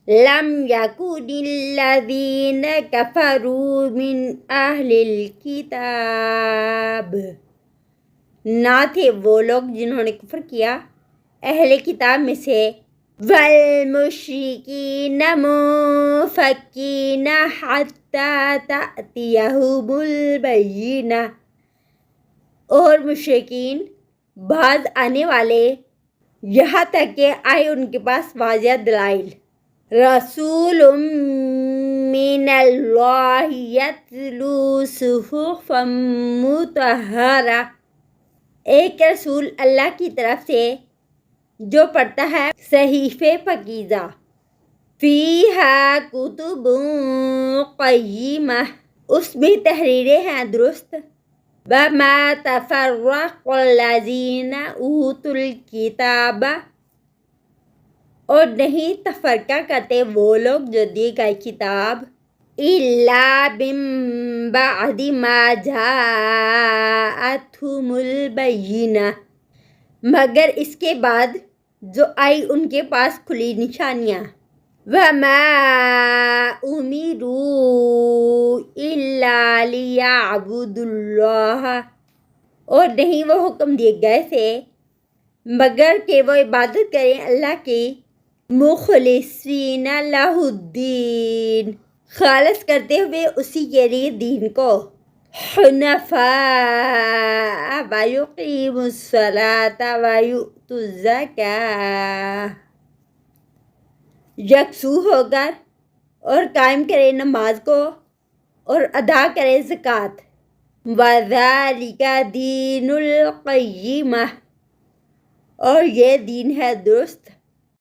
لم یکن الذین کفروا من اہل الکتاب، نہ تھے وہ لوگ جنہوں نے کفر کیا اہل کتاب میں سے، والمشرکین منفکین حتی تأتیہم البینہ، اور مشرکین بعض آنے والے یہاں تک کہ آئے ان کے پاس واضح دلائل۔ رسول من اللہ یتلو صحفا مطہرہ، ایک رسول اللہ کی طرف سے جو پڑھتا ہے صحیفے پاکیزہ، فیہا کتب قیمہ، اس میں تحریریں ہیں درست، وما تفرق الذین اوتوا الکتاب، اور نہیں تفرقہ کرتے وہ لوگ جو دی گئی کتاب، الا من بعد ما جاءتہم البینہ، مگر اس کے بعد جو آئی ان کے پاس کھلی نشانیاں، وما امروا الا لیعبدوا اللہ، اور نہیں وہ حکم دیے گئے تھے مگر کہ وہ عبادت کریں اللہ کی، مخلصین لہ الدین، خالص کرتے ہوئے اسی کے لیے دین کو، حنفاء ویقیموا الصلاۃ ویؤتوا الزکاۃ، یکسو ہو کر اور قائم کرے نماز کو اور ادا کرے زکوٰۃ، وذالک دین القیمہ، اور یہ دین ہے درست۔